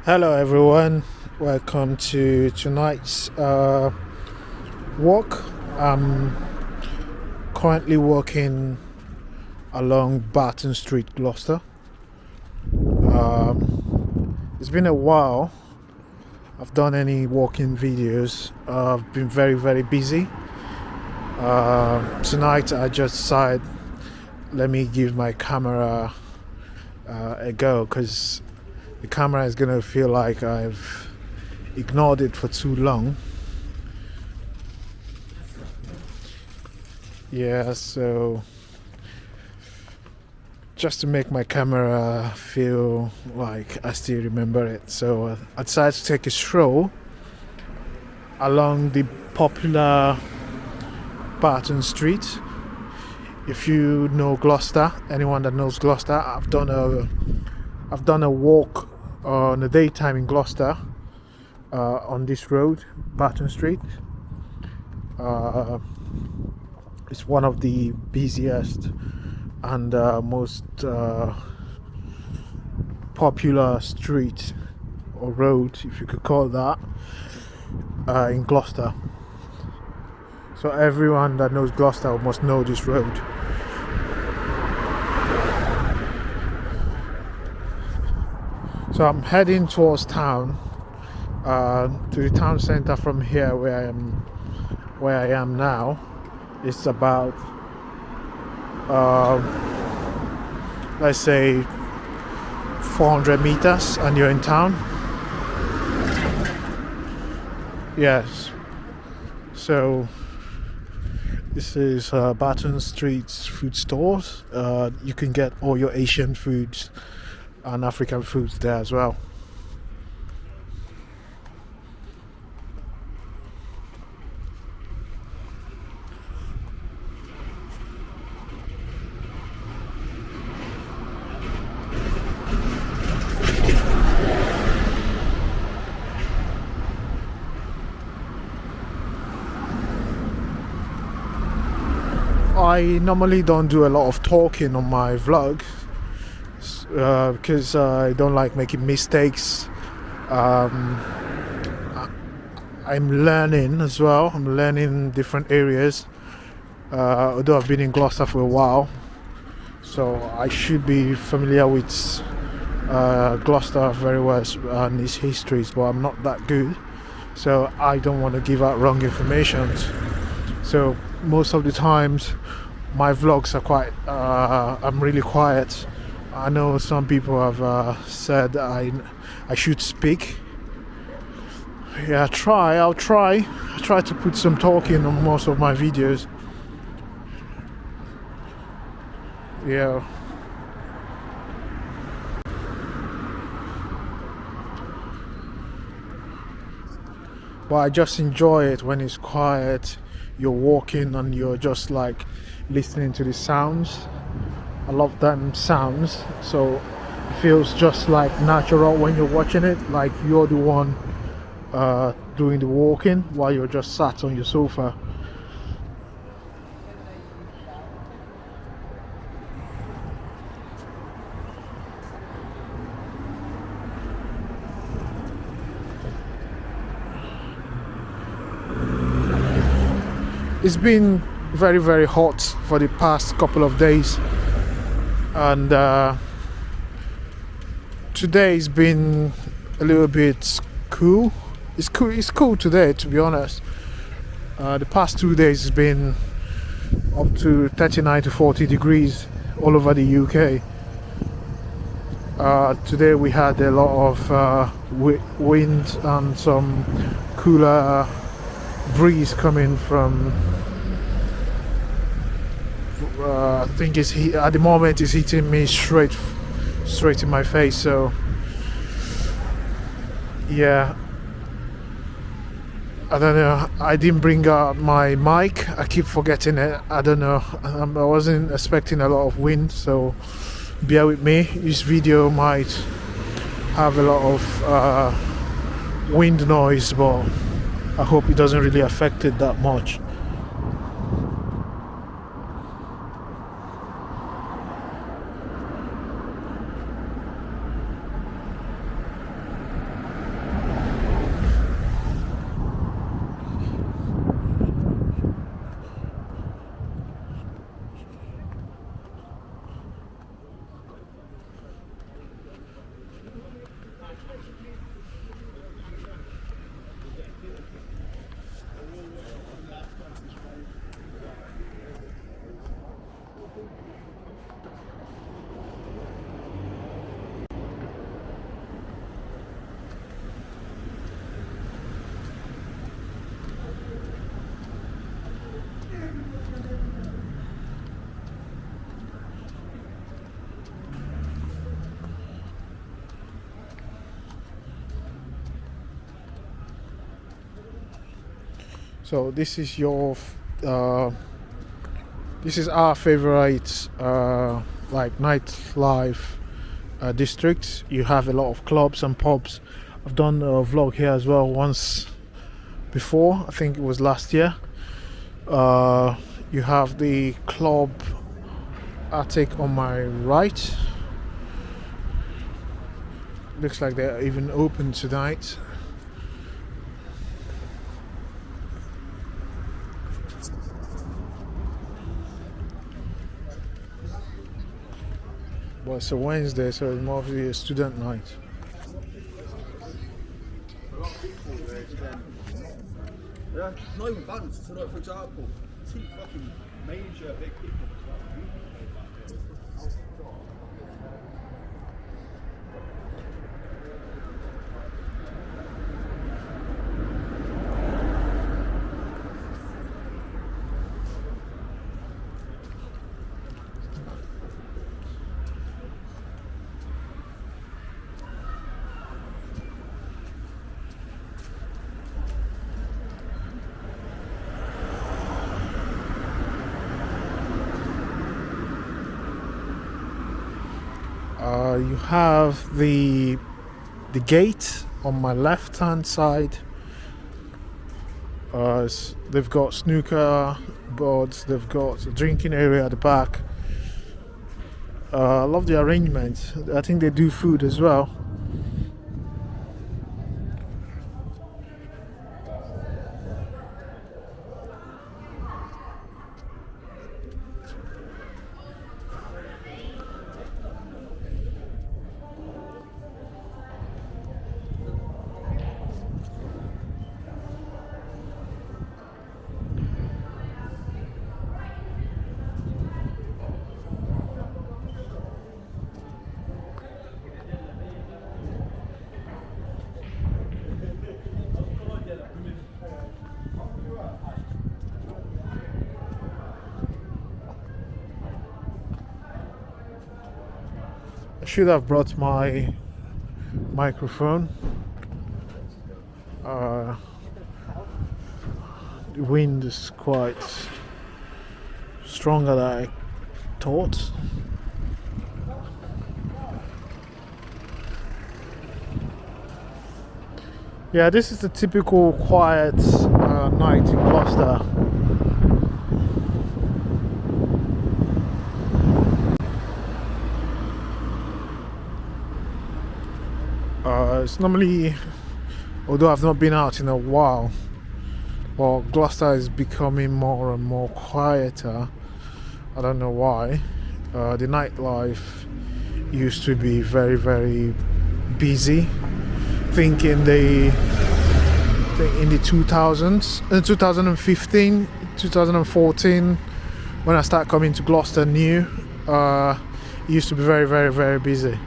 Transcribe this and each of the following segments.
Hello everyone, welcome to tonight's walk. I'm currently walking along Barton Street, Gloucester. It's been a while I've done any walking videos. I've been very busy. Tonight I just decided let me give my camera a go, because the camera is gonna feel like I've ignored it for too long. Yeah, so just to make my camera feel like I still remember it, so I decided to take a stroll along the popular Barton Street. If you know Gloucester, anyone that knows Gloucester, I've done a walk in the daytime in Gloucester on this road, Barton Street. It's one of the busiest and most popular street or road, if you could call it that, in Gloucester. So everyone that knows Gloucester must know this road. So I'm heading towards town, to the town center from here where I am now. It's about let's say 400 meters and you're in town. Yes, so this is Barton Street's food stores. You can get all your Asian foods and African foods there as well. I normally don't do a lot of talking on my vlog, because I don't like making mistakes. I'm learning as well. I'm learning different areas, although I've been in Gloucester for a while, so I should be familiar with Gloucester very well and its histories, but I'm not that good, so I don't want to give out wrong information. So most of the times my vlogs are quite I'm really quiet. I know some people have said I should speak. Yeah, I'll try to put some talking on most of my videos. Yeah. But I just enjoy it when it's quiet. You're walking and you're just like listening to the sounds. I love them sounds, so it feels just like natural when you're watching it, like you're the one doing the walking while you're just sat on your sofa. It's been very hot for the past couple of days, and today's been a little bit cool. It's cool today, to be honest. The past 2 days has been up to 39 to 40 degrees all over the UK. Today we had a lot of wind and some cooler breeze coming from I think at the moment it's hitting me straight in my face, so yeah, I don't know. I didn't bring out my mic, I keep forgetting it. I don't know, I wasn't expecting a lot of wind, so bear with me. This video might have a lot of wind noise, but I hope it doesn't really affect it that much. So this is this is our favorite like nightlife district. You have a lot of clubs and pubs. I've done a vlog here as well once before. I think it was last year. You have the club attic on my right. Looks like they're even open tonight. Well, it's a Wednesday, so it's mostly a student night. Yeah, not even bands. So, like, for example, two fucking major big people. You have the gate on my left hand side. They've got snooker boards, they've got a drinking area at the back. I love the arrangement. I think they do food as well. I should have brought my microphone. The wind is quite stronger than I thought. Yeah, this is a typical quiet night in Gloucester. It's normally, although I've not been out in a while, but Gloucester is becoming more and more quieter. I don't know why. The nightlife used to be very, very busy. I think in the 2000s, 2015, 2014, when I started coming to Gloucester new, it used to be very, very, very busy.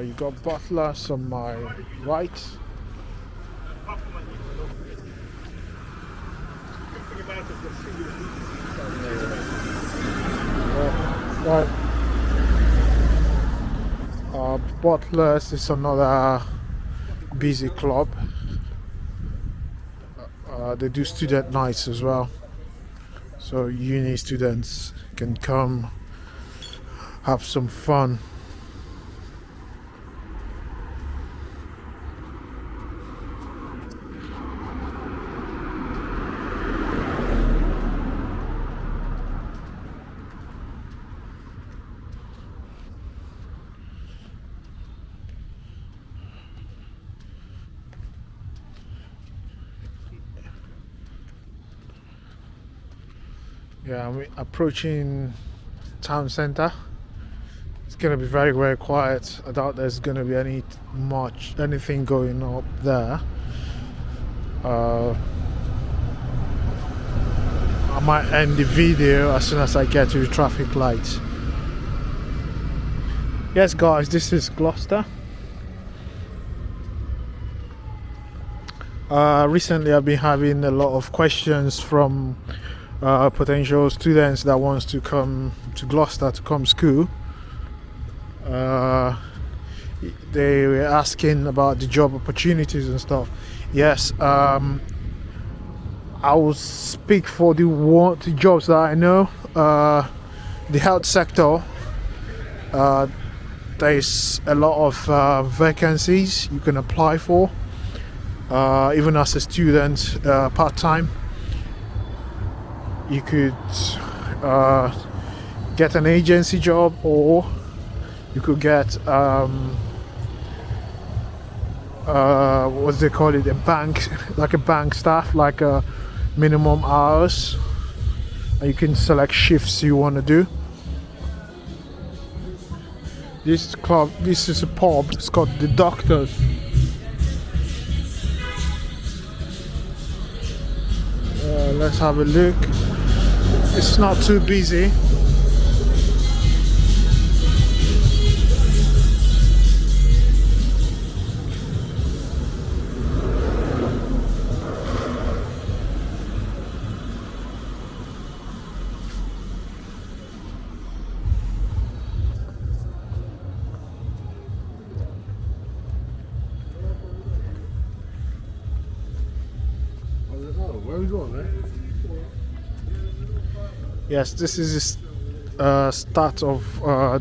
You got Butlers on my right. Butlers is another busy club. They do student nights as well, so uni students can come have some fun. Yeah, I'm approaching town centre. It's gonna be very, very quiet. I doubt there's gonna be anything going up there. I might end the video as soon as I get to the traffic light. Yes guys, this is Gloucester. Recently I've been having a lot of questions from potential students that wants to come to Gloucester to come school. They were asking about the job opportunities and stuff. Yes, I will speak for the jobs that I know. The health sector, there is a lot of vacancies you can apply for, even as a student, part-time. You could get an agency job, or you could get what they call it, a bank, like a bank staff, like a minimum hours, and you can select shifts you want to do. This is a pub. It's called the Doctors. Let's have a look. It's not too busy. Where are we going, man? Yes, this is the start of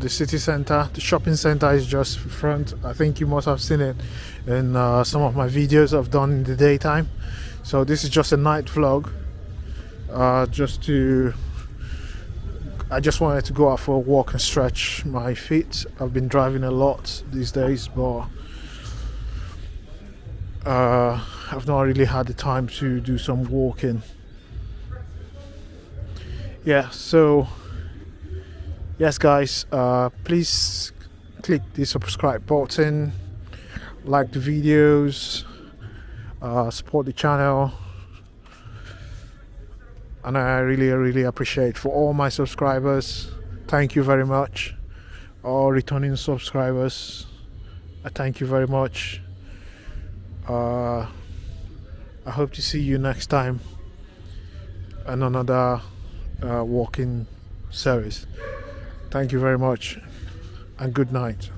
the city center. The shopping center is just in front. I think you must have seen it in some of my videos I've done in the daytime. So this is just a night vlog. I just wanted to go out for a walk and stretch my feet. I've been driving a lot these days, but I've not really had the time to do some walking. Yeah, so yes guys, please click the subscribe button, like the videos, support the channel, and I really appreciate for all my subscribers. Thank you very much. All returning subscribers, I thank you very much. I hope to see you next time in another walking series. Thank you very much, and good night.